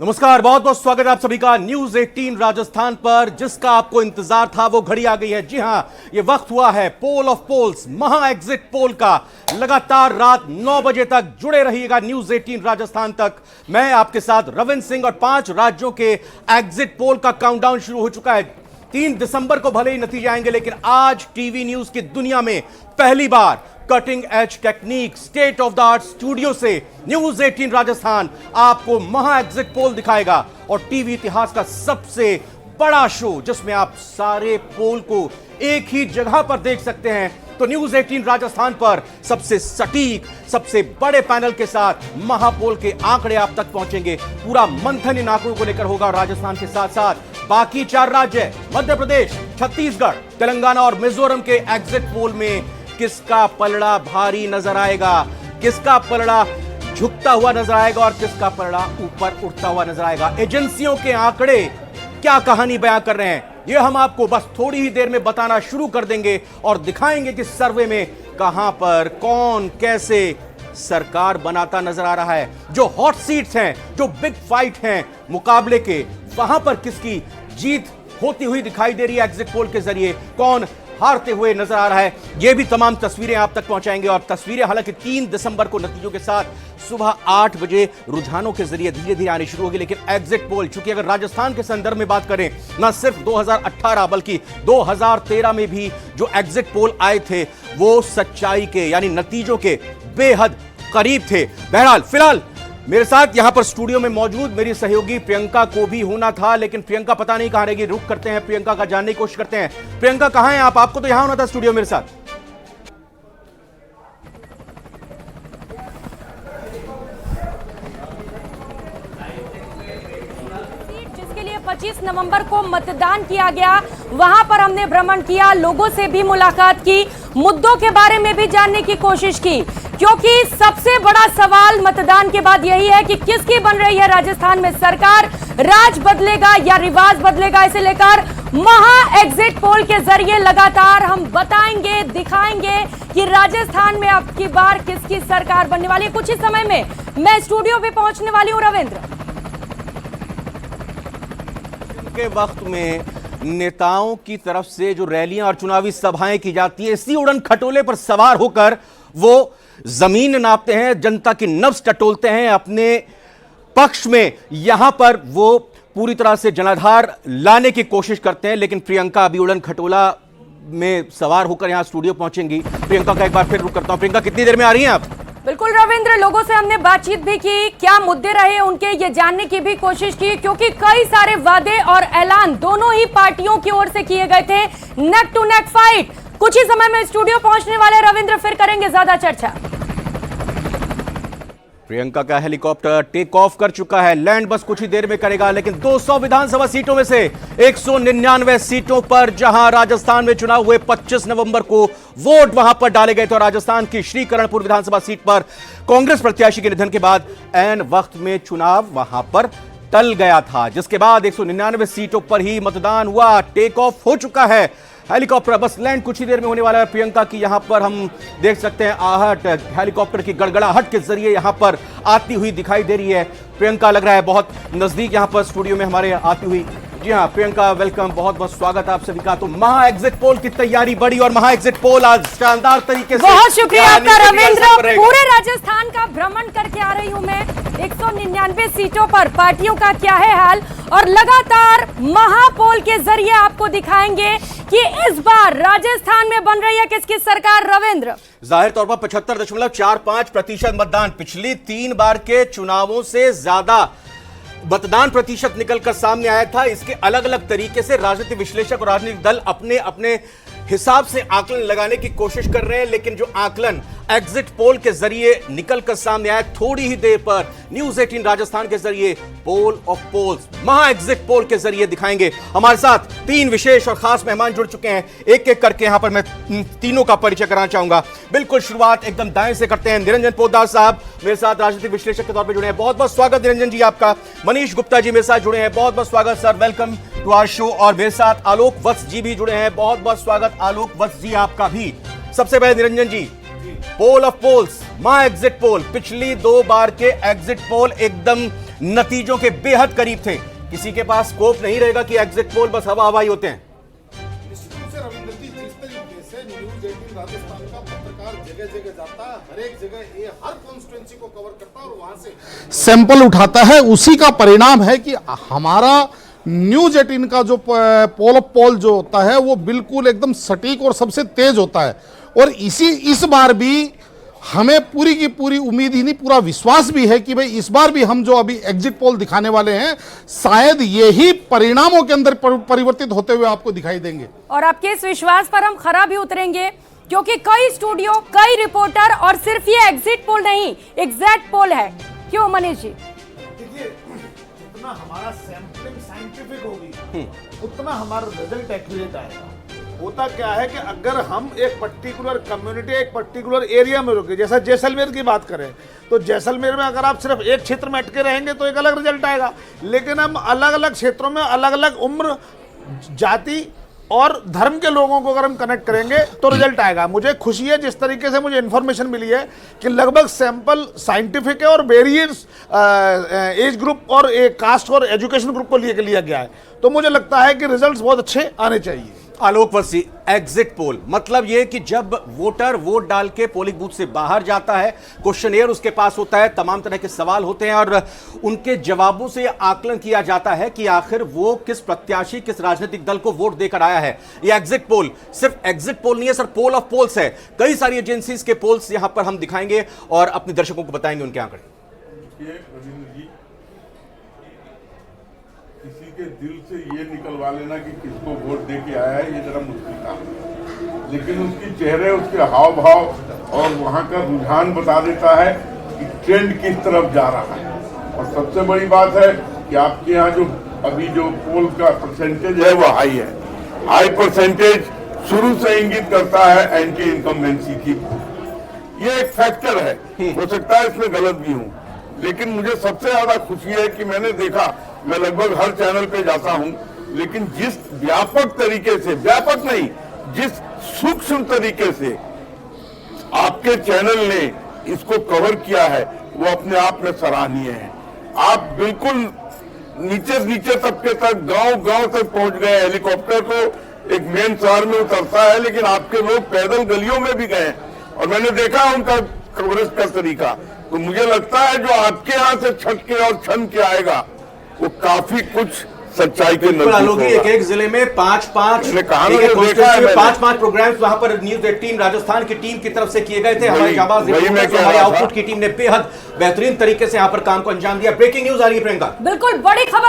नमस्कार, बहुत बहुत स्वागत है आप सभी का न्यूज 18 राजस्थान पर। जिसका आपको इंतजार था वो घड़ी आ गई है। जी हां, ये वक्त हुआ है पोल ऑफ पोल्स, महा एग्जिट पोल का। लगातार रात 9 बजे तक जुड़े रहिएगा न्यूज 18 राजस्थान तक। मैं आपके साथ रविंद्र सिंह और 5 राज्यों के एग्जिट पोल का काउंटडाउन शुरू हो चुका है। 3 दिसंबर को भले ही नतीजे आएंगे, लेकिन आज टीवी न्यूज की दुनिया में पहली बार cutting edge technique, state of the art studio से न्यूज 18 राजस्थान आपको महा एग्जिट पोल दिखाएगा। और टीवी इतिहास का सबसे बड़ा शो जिसमें आप सारे पोल को एक ही जगह पर देख सकते हैं। तो न्यूज 18 राजस्थान पर सबसे सटीक, सबसे बड़े पैनल के साथ महापोल के आंकड़े आप तक पहुंचेंगे। पूरा मंथन इन आंकड़ों को लेकर होगा। राजस्थान के साथ साथ बाकी 4 राज्य, मध्य प्रदेश, छत्तीसगढ़, तेलंगाना और मिजोरम के एग्जिट पोल में किसका पलड़ा भारी नजर आएगा, किसका पलड़ा झुकता हुआ नजर आएगा और किसका पलड़ा ऊपर उठता हुआ नजर आएगा। एजेंसियों के आंकड़े क्या कहानी बयां कर रहे हैं, यह हम आपको बस थोड़ी ही देर में बताना शुरू कर देंगे और दिखाएंगे कि सर्वे में कहां पर कौन कैसे सरकार बनाता नजर आ रहा है। जो हॉट सीट्स हैं, जो बिग फाइट हैं मुकाबले के, वहां पर किसकी जीत होती हुई दिखाई दे रही है एग्जिट पोल के जरिए, कौन हारते हुए नजर आ रहा है। ये भी तमाम तस्वीरें आप तक पहुंचाएंगे। और तस्वीरें हालांकि 3 दिसंबर को नतीजों के साथ सुबह 8 बजे रुझानों के जरिए धीरे धीरे आनी शुरू होगी। लेकिन एग्जिट पोल, चूंकि अगर राजस्थान के संदर्भ में बात करें, ना सिर्फ 2018 बल्कि 2013 में भी जो एग्जिट पोल आए थे वो सच्चाई के यानी नतीजों के बेहद करीब थे। बहरहाल फिलहाल मेरे साथ यहां पर स्टूडियो में मौजूद मेरी सहयोगी प्रियंका को भी होना था, लेकिन प्रियंका पता नहीं कहां रहेगी। रुक करते हैं, प्रियंका का जानने की कोशिश करते हैं। प्रियंका कहां हैं आप? आपको तो यहां होना था स्टूडियो मेरे साथ। जिसके लिए 25 नवंबर को मतदान किया गया, वहां पर हमने भ्रमण किया, लोगों से भी मुलाकात की, मुद्दों के बारे में भी जानने की कोशिश की, क्योंकि सबसे बड़ा सवाल मतदान के बाद यही है कि किसकी बन रही है राजस्थान में सरकार, राज बदलेगा या रिवाज बदलेगा। इसे लेकर महा एग्जिट पोल के जरिए लगातार हम बताएंगे, दिखाएंगे कि राजस्थान में अब की बार किसकी सरकार बनने वाली है। कुछ ही समय में मैं स्टूडियो पे पहुंचने वाली हूं रविंद्र। के वक्त में नेताओं की तरफ से जो रैलियां और चुनावी सभाएं की जाती है, इसी उड़न खटोले पर सवार होकर वो जमीन नापते हैं, जनता की नब्ज टटोलते हैं अपने पक्ष में। यहां पर वो पूरी तरह से जनाधार लाने की कोशिश करते हैं। लेकिन प्रियंका अभी उड़न खटोला में सवार होकर यहां स्टूडियो पहुंचेंगी। प्रियंका का एक बार फिर रुक करता हूं। प्रियंका, कितनी देर में आ रही हैं आप? बिल्कुल रविंद्र, लोगों से हमने बातचीत भी की, क्या मुद्दे रहे उनके ये जानने की भी कोशिश की, क्योंकि कई सारे वादे और ऐलान दोनों ही पार्टियों की ओर से किए गए थे। Neck to neck fight. कुछ ही समय में स्टूडियो पहुंचने वाले रविंद्र, फिर करेंगे ज्यादा चर्चा। प्रियंका का हेलीकॉप्टर टेक ऑफ कर चुका है, लैंड बस कुछ ही देर में करेगा। लेकिन 200 विधानसभा सीटों में से 199 सीटों पर जहां राजस्थान में चुनाव हुए, 25 नवंबर को वोट वहां पर डाले गए थे। राजस्थान की श्रीकरणपुर विधानसभा सीट पर कांग्रेस प्रत्याशी के निधन के बाद ऐन वक्त में चुनाव वहां पर टल गया था, जिसके बाद 199 सीटों पर ही मतदान हुआ। टेक ऑफ हो चुका है हेलीकॉप्टर, बस लैंड कुछ ही देर में होने वाला है। प्रियंका की यहां पर हम देख सकते हैं आहट हेलीकॉप्टर की गड़गड़ाहट के जरिए यहां पर आती हुई दिखाई दे रही है। प्रियंका लग रहा है बहुत नजदीक यहां पर स्टूडियो में हमारे आती हुई। जी हां प्रियंका, वेलकम, बहुत बहुत स्वागत है आप सभी का। तो महा एग्जिट पोल की तैयारी बड़ी और महा एग्जिट पोल आज शानदार तरीके से। बहुत शुक्रिया आपका रविंद्र। पूरे राजस्थान का भ्रमण करके आ रही हूं मैं। 199 सीटों पर पार्टियों का क्या है हाल, और लगातार महापोल के जरिए आपको दिखाएंगे कि इस बार राजस्थान में बन रही है किसकी सरकार। रविंद्र, जाहिर तौर पर 75.45% मतदान, पिछली 3 बार के चुनावों से ज्यादा मतदान प्रतिशत निकलकर सामने आया था। इसके अलग अलग तरीके से राजनीतिक विश्लेषक और राजनीतिक दल अपने अपने हिसाब से आकलन लगाने की कोशिश कर रहे हैं। लेकिन जो आकलन एग्जिट पोल के जरिए निकलकर सामने आया, थोड़ी ही देर पर न्यूज 18 राजस्थान के जरिए पोल ऑफ पोल्स, महा एग्जिट पोल के जरिए दिखाएंगे। हमारे साथ 3 विशेष और खास मेहमान जुड़ चुके हैं। एक एक करके यहां पर मैं तीनों का परिचय कराना चाहूंगा। बिल्कुल शुरुआत एकदम दाएं से करते हैं। निरंजन पोद्दार साहब मेरे साथ राजनीतिक विश्लेषक के तौर पर जुड़े हैं, बहुत बहुत स्वागत निरंजन जी आपका। मनीष गुप्ता जी मेरे साथ जुड़े हैं, बहुत बहुत स्वागत sir, welcome to our show. और मेरे साथ आलोक वत्स जी भी जुड़े हैं, बहुत बहुत स्वागत आलोक वत्स जी आपका भी। सबसे पहले निरंजन जी, पोल ऑफ पोल्स, महा एग्जिट पोल, पिछली 2 बार के एग्जिट पोल एकदम नतीजों के बेहद करीब थे। किसी के पास स्कोप नहीं रहेगा कि एग्जिट पोल बस हवा हवाई होते हैं। निश्चित रूप से रविंद्र जी, जिस तरीके से न्यूज 18 राजस्थान का पत्रकार जगह जगह जाता है, हर एक जगह ये हर कॉन्स्टिट्यूएंसी को कवर करता है और वहां से सैंपल उठाता है, उसी का परिणाम है कि हमारा न्यूज 18 का जो पोल ऑफ पोल जो होता है वो बिल्कुल एकदम सटीक और सबसे तेज होता है। और इस बार भी हमें पूरी की पूरी उम्मीद ही नहीं, पूरा विश्वास भी है कि भाई इस बार भी हम जो अभी एग्जिट पोल दिखाने वाले हैं, शायद यही परिणामों के अंदर परिवर्तित होते हुए आपको दिखाई देंगे। और आपके इस विश्वास पर हम खरा भी उतरेंगे, क्योंकि कई स्टूडियो, कई रिपोर्टर, और सिर्फ ये एग्जिट पोल नहीं, एग्जैक्ट पोल है। क्यों मनीष जी? देखिए, जितना हमारा सैंपलिंग साइंटिफिक होगी उतना हमारा रिजल्ट एक्यूरेट आएगा। होता क्या है कि अगर हम एक पर्टिकुलर कम्युनिटी, एक पर्टिकुलर एरिया में रुके, जैसा जैसलमेर की बात करें तो जैसलमेर में अगर आप सिर्फ एक क्षेत्र में अटके रहेंगे तो एक अलग रिजल्ट आएगा। लेकिन हम अलग अलग क्षेत्रों में अलग अलग उम्र, जाति और धर्म के लोगों को अगर हम कनेक्ट करेंगे तो रिजल्ट आएगा। मुझे खुशी है जिस तरीके से मुझे इन्फॉर्मेशन मिली है कि लगभग सैंपल साइंटिफिक है और वेरियस एज ग्रुप और एक कास्ट और एजुकेशन ग्रुप को लिया गया है। तो मुझे लगता है कि रिजल्ट्स बहुत अच्छे आने चाहिए। आलोक वसी, एग्जिट पोल मतलब यह कि जब वोटर वोट डाल के पोलिंग बूथ से बाहर जाता है, क्वेश्चनियर उसके पास होता है, तमाम तरह के सवाल होते हैं और उनके जवाबों से आकलन किया जाता है कि आखिर वो किस प्रत्याशी, किस राजनीतिक दल को वोट देकर आया है। ये एग्जिट पोल सिर्फ एग्जिट पोल नहीं है सर, पोल ऑफ पोल्स है। कई सारी एजेंसीज के पोल्स यहां पर हम दिखाएंगे और अपने दर्शकों को बताएंगे उनके आंकड़े। किसी के दिल से ये निकलवा लेना कि किसको वोट दे के आया है, ये जरा मुश्किल काम है। लेकिन उसके चेहरे, उसके हाव भाव और वहाँ का रुझान बता देता है कि ट्रेंड किस तरफ जा रहा है। और सबसे बड़ी बात है कि आपके यहाँ जो अभी जो पोल का परसेंटेज है वो हाई है। हाई परसेंटेज शुरू से इंगित करता है एंटी इनकम्बेंसी की। ये एक फैक्टर है, हो सकता है इसमें गलत भी हूँ, लेकिन मुझे सबसे ज्यादा खुशी है कि मैंने देखा, मैं लगभग हर चैनल पे जाता हूं, लेकिन जिस व्यापक तरीके से, व्यापक नहीं, जिस सूक्ष्म तरीके से आपके चैनल ने इसको कवर किया है वो अपने आप में सराहनीय है। आप बिल्कुल नीचे तबके तक, गांव तक पहुंच गए। हेलीकॉप्टर तो एक मेन शहर में उतरता है, लेकिन आपके लोग पैदल गलियों में भी गए और मैंने देखा उनका कवरेज का तरीका। तो मुझे लगता है जो आपके यहाँ से छट के और छन के आएगा वो काफी कुछ सच्चाई के नजदीक होगा। एक जिले में पांच प्रोग्राम्स वहां पर न्यूज 18 राजस्थान की टीम की तरफ से किए गए थे। हमारे जाबाज रिपोर्टर्स, हमारे आउटपुट की टीम ने बेहद बेहतरीन तरीके से यहां पर काम को अंजाम दिया। ब्रेकिंग न्यूज आ रही है प्रियंका। बिल्कुल बड़ी खबर